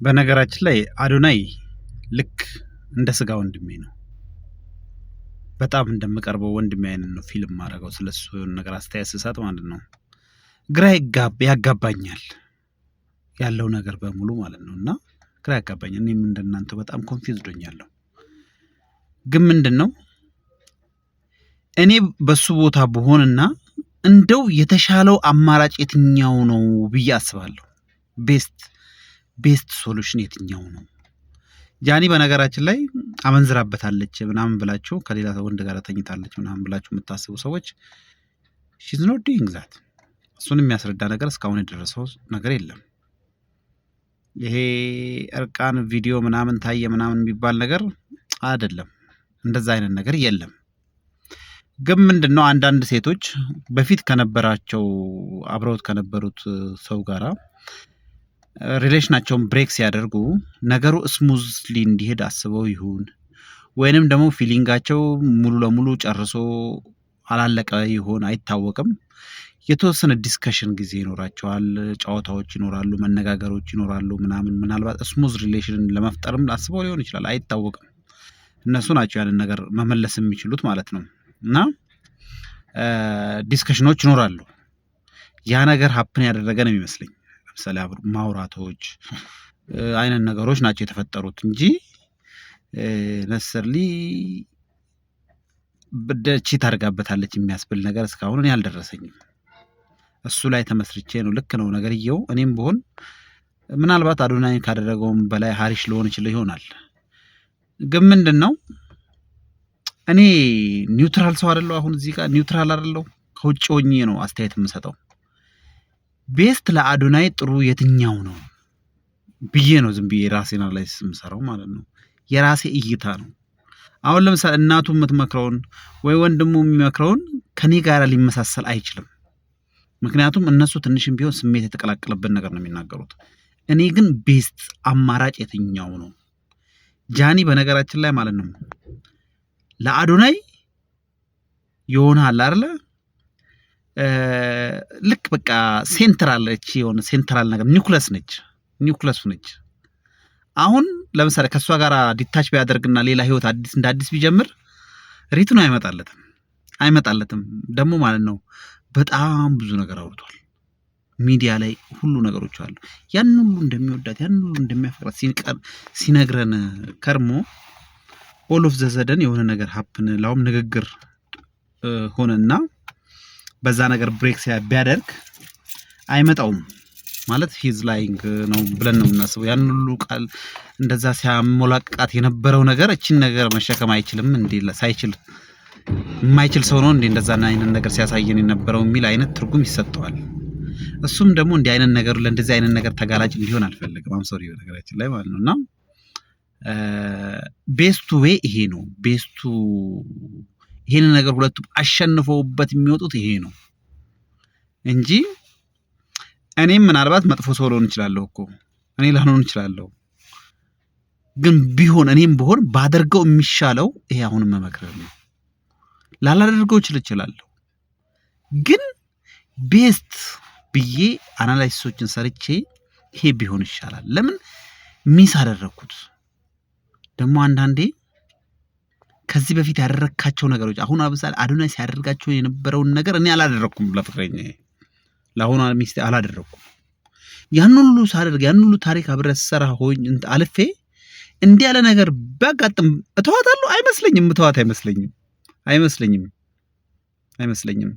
በነገራችን ላይ አዶናይ ልክ እንደ ስጋ ወንድሜ ነው። በጣም እንደምቀርበው ወንድሜ አይነት ነው ፊልም ማድረገው ስለሱ ነገር አስተያየት ስሰጥ ማለት ነው። ግራ ያጋባኛል ያለው ነገር በሙሉ ማለት ነው። እና ግራ ያጋባኛል። እኔም እንደናንተ በጣም ኮንፊውዝድ ሆኛለሁ። ግን ምንድነው እኔ በሱ ቦታ ብሆንና እንደው የተሻለው አማራጭ የትኛው ነው ብዬ አስባለሁ። ቤስት ሶሉሽን የትኛው ነው? ጃኒ በነገራችን ላይ አመንዝራበታለች ምናምን ብላችሁ ከሌላ ወንድ ጋር ተኝታለች ምናምን ብላችሁ የምታስቡ ሰዎች ሺዝ ኖት ዱይንግ ዛት። እሱን የሚያስረዳ ነገር እስካሁን የደረሰው ነገር የለም። ይሄ እርቃን ቪዲዮ ምናምን ታየ ምናምን የሚባል ነገር አይደለም። እንደዛ አይነት ነገር የለም። ግን ምንድነው አንዳንድ ሴቶች በፊት ከነበራቸው አብረውት ከነበሩት ሰው ጋራ ሪሌሽናቸውን ብሬክ ሲያደርጉ ነገሩ ስሙዝሊ እንዲሄድ አስበው ይሁን ወይንም ደግሞ ፊሊንጋቸው ሙሉ ለሙሉ ጨርሶ አላለቀ ይሆን አይታወቅም። የተወሰነ ዲስከሽን ጊዜ ይኖራቸዋል፣ ጨዋታዎች ይኖራሉ፣ መነጋገሮች ይኖራሉ ምናምን ምናልባት ስሙዝ ሪሌሽንን ለመፍጠርም አስበው ሊሆን ይችላል፣ አይታወቅም። እነሱ ናቸው ያንን ነገር መመለስ የሚችሉት ማለት ነው። እና ዲስከሽኖች ይኖራሉ። ያ ነገር ሀፕን ያደረገ ነው የሚመስለኝ። ለምሳሌ ማውራቶች አይነት ነገሮች ናቸው የተፈጠሩት እንጂ ነሰርሊ ቺት አድርጋበታለች የሚያስብል ነገር እስካሁን እኔ አልደረሰኝም። እሱ ላይ ተመስርቼ ነው ልክ ነው ነገርየው። እኔም ብሆን ምናልባት አዶናይ ካደረገውም በላይ ሀሪሽ ሊሆን ይችላል ይሆናል። ግን ምንድነው እኔ ኒውትራል ሰው አይደለሁ። አሁን እዚህ ጋር ኒውትራል አይደለሁ። ከውጭ ሆኜ ነው አስተያየት የምሰጠው። ቤስት ለአዶናይ ጥሩ የትኛው ነው ብዬ ነው ዝም ብዬ ራሴን አናላይዝ የምሰራው ማለት ነው። የራሴ እይታ ነው። አሁን ለምሳሌ እናቱ የምትመክረውን ወይ ወንድሙ የሚመክረውን ከኔ ጋር ሊመሳሰል አይችልም። ምክንያቱም እነሱ ትንሽም ቢሆን ስሜት የተቀላቀለበት ነገር ነው የሚናገሩት። እኔ ግን ቤስት አማራጭ የትኛው ነው? ጃኒ በነገራችን ላይ ማለት ነው ለአዶናይ ይሆናል አይደለ? ልክ በቃ ሴንትራል የሆነ ሴንትራል ነገር ኒውክለስ ነች። አሁን ለምሳሌ ከሷ ጋር ዲታች ቢያደርግና ሌላ ህይወት እንደ አዲስ ቢጀምር ሪትኑ አይመጣለትም ደግሞ ማለት ነው። በጣም ብዙ ነገር አውርቷል። ሚዲያ ላይ ሁሉ ነገሮች አሉ። ያን ሁሉ እንደሚወዳት ያን ሁሉ እንደሚያፈቅራት ሲነግረን ከርሞ ኦል ኦፍ ዘሰደን የሆነ ነገር ሀፕን ላውም ንግግር ሆነና በዛ ነገር ብሬክ ቢያደርግ አይመጣውም ማለት ሂዝ ላይንግ ነው ብለን ነው የምናስበው። ያን ሁሉ ቃል እንደዛ ሲያሞላቃት የነበረው ነገር እቺን ነገር መሸከም አይችልም እንዴ? ሳይችል የማይችል ሰው ነው እንዴ እንደዛ አይነት ነገር ሲያሳየን የነበረው የሚል አይነት ትርጉም ይሰጠዋል። እሱም ደግሞ እንዲህ አይነት ነገር ለእንደዚህ አይነት ነገር ተጋላጭ እንዲሆን አልፈልግም። አምሶሪ ነገራችን ላይ ማለት ነውና ቤስቱ ዌይ ይሄ ነው። ይሄን ነገር ሁለቱም አሸንፈውበት የሚወጡት ይሄ ነው እንጂ እኔም ምናልባት መጥፎ ሰው ልሆን እችላለሁ እኮ እኔ ላልሆን እችላለሁ። ግን ቢሆን እኔም ብሆን ባደርገው የሚሻለው ይሄ አሁንም መመክረር ነው። ላላደርገው እችላለሁ። ግን ቤስት ብዬ አናላይሲሶችን ሰርቼ ይሄ ቢሆን ይሻላል። ለምን ሚስ አደረኩት? ደግሞ አንዳንዴ ከዚህ በፊት ያደረካቸው ነገሮች አሁን አብዛኛው አዶናይ ሲያደርጋቸው የነበረውን ነገር እኔ አላደረኩም። ለፍቅረኛዬ ለአሁኑ ሚስቴ አላደረኩም። ያን ሁሉ ሳደርግ ያን ሁሉ ታሪክ አብረን ሰራ ሆኝ አልፌ እንዲህ ያለ ነገር ባጋጥም እተዋታለሁ? አይመስለኝም።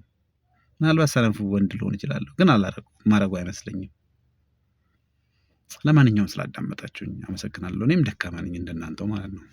ምናልባት ሰነፉ ወንድ ልሆን እችላለሁ፣ ግን ማረጉ አይመስለኝም። ለማንኛውም ስላዳመጣችሁኝ አመሰግናለሁ። እኔም ደካማ ነኝ እንደናንተው ማለት ነው።